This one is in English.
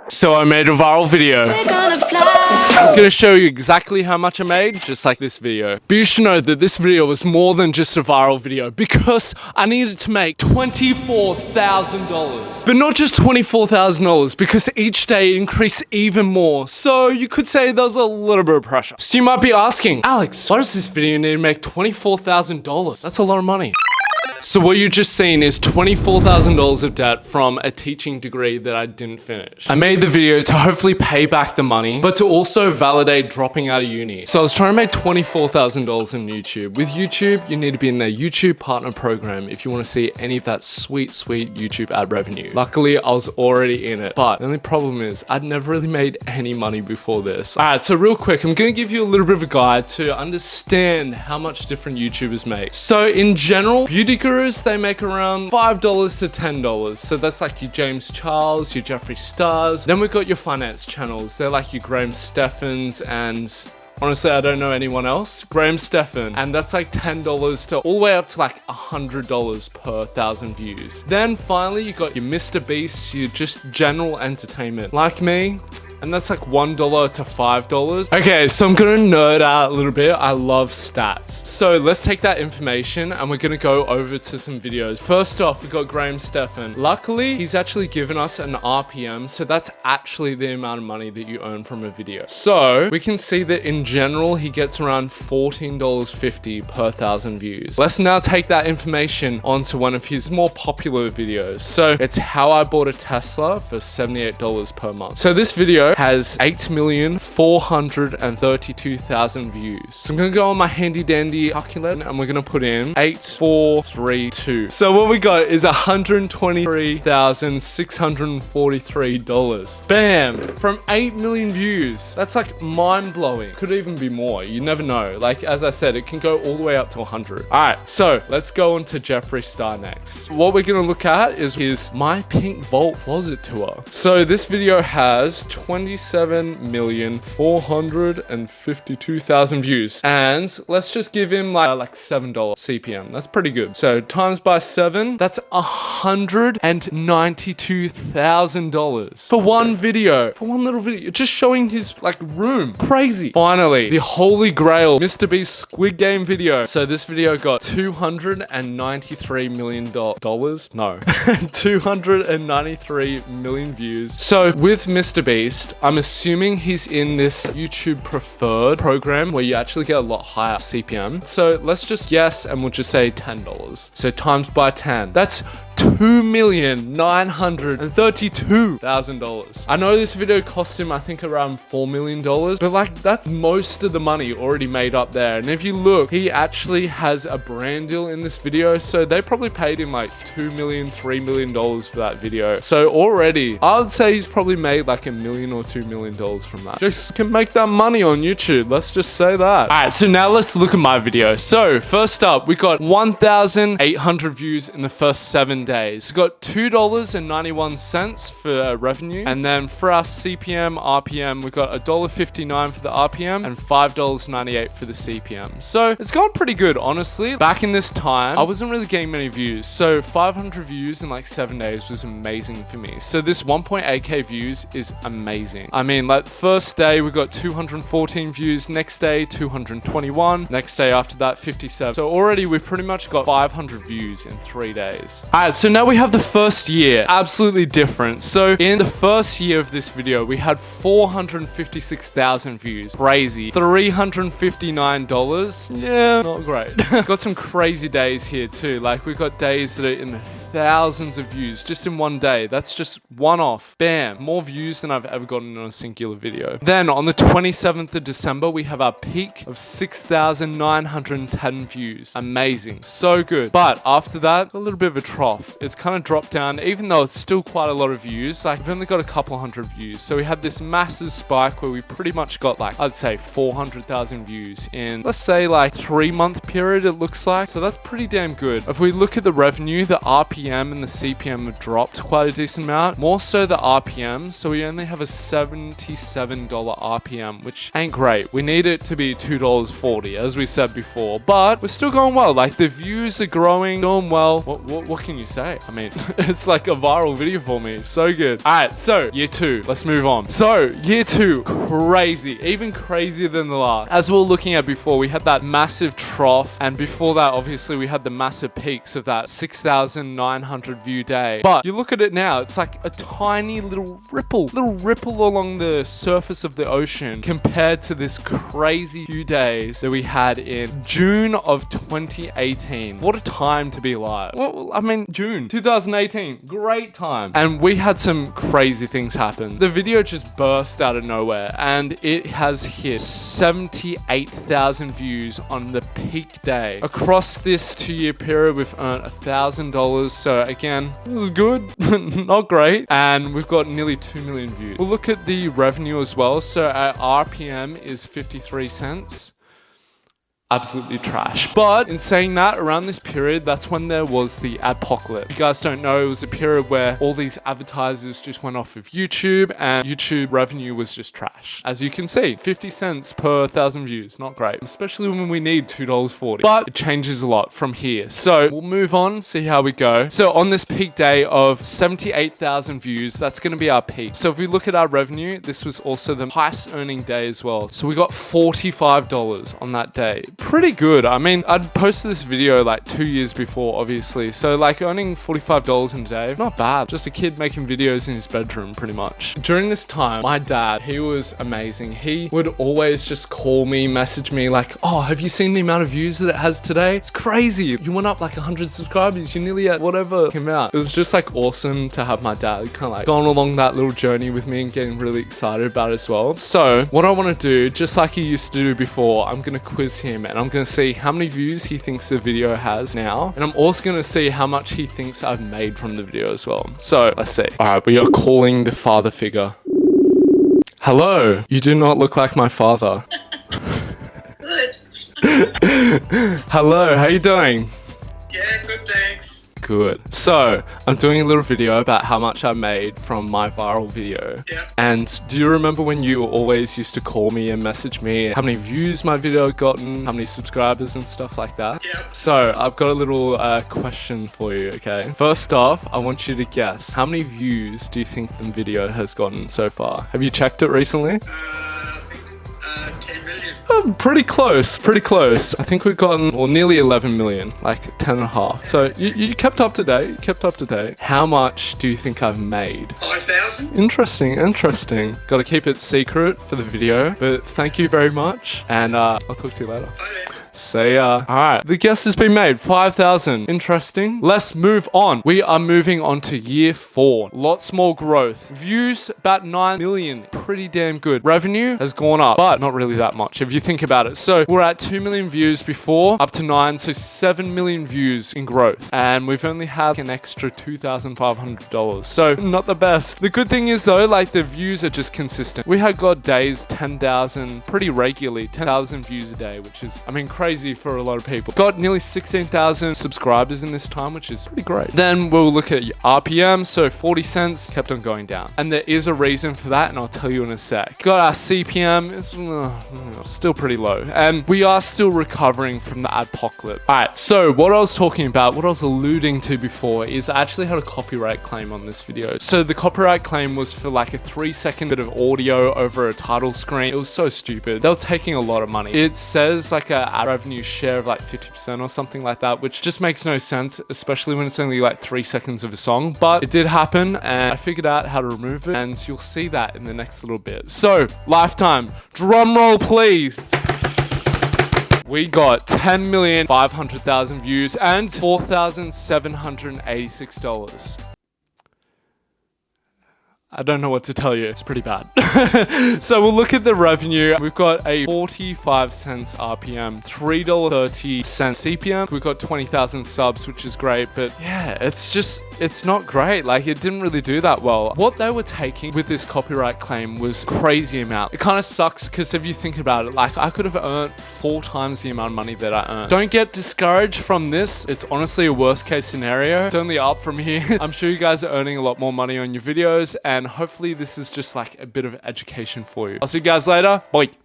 So I made a viral video. I'm gonna show you exactly how much I made, just like this video. But you should know that this video was more than just a viral video because I needed to make $24,000. But not just $24,000 because each day increased even more. So you could say there was a little bit of pressure. So you might be asking, Alex, why does this video need to make $24,000? That's a lot of money. So what you've just seen is $24,000 of debt from a teaching degree that I didn't finish. I made the video to hopefully pay back the money, but to also validate dropping out of uni. So I was trying to make $24,000 on YouTube. With YouTube, you need to be in their YouTube partner program if you want to see any of that sweet, sweet YouTube ad revenue. Luckily, I was already in it, but the only problem is I'd never really made any money before this. All right, so real quick, I'm going to give you a little bit of a guide to understand how much different YouTubers make. So in general, beauty gurus, they make around $5 to $10. So that's like your James Charles, your Jeffree Stars. Then we've got your finance channels. They're like your Graham Steffens and honestly, I don't know anyone else. Graham Stephan. And that's like $10 to all the way up to like $100 per 1,000 views. Then finally, you got your Mr. Beast, your just general entertainment. Like me. And that's like $1 to $5. Okay, so I'm gonna nerd out a little bit. I love stats. So let's take that information and we're gonna go over to some videos. First off, we got Graham Stephan. Luckily, he's actually given us an RPM. So that's actually the amount of money that you earn from a video. So we can see that in general, he gets around $14.50 per 1,000 views. Let's now take that information onto one of his more popular videos. So it's how I bought a Tesla for $78 per month. So this video has 8,432,000 views. So I'm gonna go on my handy dandy calculator and we're gonna put in 8432. So what we got is $123,643. Bam! From 8 million views. That's like mind blowing. Could even be more. You never know. Like as I said, it can go all the way up to 100. All right, so let's go on to Jeffree Star next. What we're gonna look at is his My Pink Vault Closet Tour. So this video has 27,452,000 views. And let's just give him like $7 CPM. That's pretty good. So times by 7, that's $192,000 for one video. For one little video. Just showing his like room. Crazy. Finally, the holy grail, Mr. Beast Squid Game video. So this video got $293 million. No. 293 million views. So with Mr. Beast, I'm assuming he's in this YouTube preferred program where you actually get a lot higher CPM. So let's just guess and we'll just say $10. So times by 10. That's $2,932,000. I know this video cost him, I think, around $4 million, but like that's most of the money already made up there. And if you look, he actually has a brand deal in this video, so they probably paid him like $2 million, $3 million for that video. So already, I would say he's probably made like $1 million or $2 million from that. Just can make that money on YouTube. Let's just say that. All right, so now let's look at my video. So first up, we got 1,800 views in the first 7 days. We got $2.91 for revenue, and then for our CPM, RPM, we got $1.59 for the RPM and $5.98 for the CPM. So it's gone pretty good, honestly. Back in this time, I wasn't really getting many views, so 500 views in like 7 days was amazing for me. So this 1.8k views is amazing. I mean, like the first day we got 214 views, next day 221, next day after that 57. So already we pretty much got 500 views in 3 days. All right, so now we have the first year. Absolutely different. So in the first year of this video, we had 456,000 views. Crazy. $359. Yeah, not great. Got some crazy days here too. Like we got days that are in the thousands of views just in one day. That's just one off. Bam. More views than I've ever gotten on a singular video. Then on the 27th of December, we have our peak of 6,910 views. Amazing. So good. But after that, a little bit of a trough. It's kind of dropped down, even though it's still quite a lot of views. Like we've only got a couple hundred views. So we had this massive spike where we pretty much got like, I'd say 400,000 views in, let's say like 3-month period, it looks like. So that's pretty damn good. If we look at the revenue, the RPM RPM and the CPM have dropped quite a decent amount. More so the RPM. So we only have a $77 RPM, which ain't great. We need it to be $2.40, as we said before. But we're still going well. Like, the views are growing, doing well. What can you say? I mean, it's like a viral video for me. So good. All right, so year 2. Let's move on. So year 2, crazy. Even crazier than the last. As we were looking at before, we had that massive trough. And before that, obviously, we had the massive peaks of that 6,900 view day. But you look at it now, it's like a tiny little ripple along the surface of the ocean compared to this crazy few days that we had in June of 2018. What a time to be alive. Well, I mean, June 2018, great time. And we had some crazy things happen. The video just burst out of nowhere and it has hit 78,000 views on the peak day. Across this 2-year period, we've earned $1,000. So again, this is good, not great. And we've got nearly 2 million views. We'll look at the revenue as well. So our RPM is 53 cents. Absolutely trash. But in saying that, around this period, that's when there was the adpocalypse. If you guys don't know, it was a period where all these advertisers just went off of YouTube and YouTube revenue was just trash. As you can see, 50 cents per 1,000 views. Not great, especially when we need $2.40. But it changes a lot from here. So we'll move on, see how we go. So on this peak day of 78,000 views, that's going to be our peak. So if we look at our revenue, this was also the highest earning day as well. So we got $45 on that day. Pretty good. I mean, I'd posted this video like 2 years before, obviously. So like earning $45 in a day, not bad. Just a kid making videos in his bedroom, pretty much. During this time, my dad, he was amazing. He would always just call me, message me like, oh, have you seen the amount of views that it has today? It's crazy. You went up like 100 subscribers. You're nearly at whatever came out. It was just like awesome to have my dad kind of like going along that little journey with me and getting really excited about it as well. So what I want to do, just like he used to do before, I'm going to quiz him and I'm going to see how many views he thinks the video has now. And I'm also going to see how much he thinks I've made from the video as well. So let's see. All right, we are calling the father figure. Hello, you do not look like my father. Good. Hello, how you doing? Yeah, good, thanks. Good. So, I'm doing a little video about how much I made from my viral video. Yeah. And do you remember when you always used to call me and message me how many views my video had gotten, how many subscribers and stuff like that? Yeah. So, I've got a little question for you, okay? First off, I want you to guess, how many views do you think the video has gotten so far? Have you checked it recently? I think 10 million. Pretty close, pretty close. I think we've gotten, well, nearly 11 million, like 10 and a half. So you kept up to date, you kept up to date. How much do you think I've made? 5,000. Interesting, interesting. Got to keep it secret for the video, but thank you very much. And I'll talk to you later. Bye then. See ya. All right, the guess has been made. 5,000. Interesting. Let's move on. We are moving on to year 4. Lots more growth. Views, about 9 million. Pretty damn good. Revenue has gone up, but not really that much if you think about it. So we're at 2 million views before, up to 9, so 7 million views in growth. And we've only had an extra $2,500. So not the best. The good thing is though, like the views are just consistent. We had got days 10,000 pretty regularly, 10,000 views a day, which is, I mean, crazy for a lot of people. Got nearly 16,000 subscribers in this time, which is pretty great. Then we'll look at RPM, so 40 cents, kept on going down. And there is a reason for that, and I'll tell you in a sec. Got our CPM, it's still pretty low. And we are still recovering from the adpocalypse. All right, so what I was talking about, what I was alluding to before is I actually had a copyright claim on this video. So the copyright claim was for like a 3-second bit of audio over a title screen. It was so stupid. They were taking a lot of money. It says like a ad revenue share of like 50% or something like that, which just makes no sense, especially when it's only like 3 seconds of a song. But it did happen and I figured out how to remove it, and you'll see that in the next little bit. So lifetime, drum roll please. We got 10,500,000 views and $4,786. I don't know what to tell you. It's pretty bad. So we'll look at the revenue. We've got a 45 cents RPM, $3.30 CPM. We've got 20,000 subs, which is great. But yeah, it's just it's not great. Like, it didn't really do that well. What they were taking with this copyright claim was crazy amount. It kind of sucks because if you think about it, like, I could have earned 4 times the amount of money that I earned. Don't get discouraged from this. It's honestly a worst case scenario. It's only up from here. I'm sure you guys are earning a lot more money on your videos, and hopefully this is just like a bit of education for you. I'll see you guys later. Bye.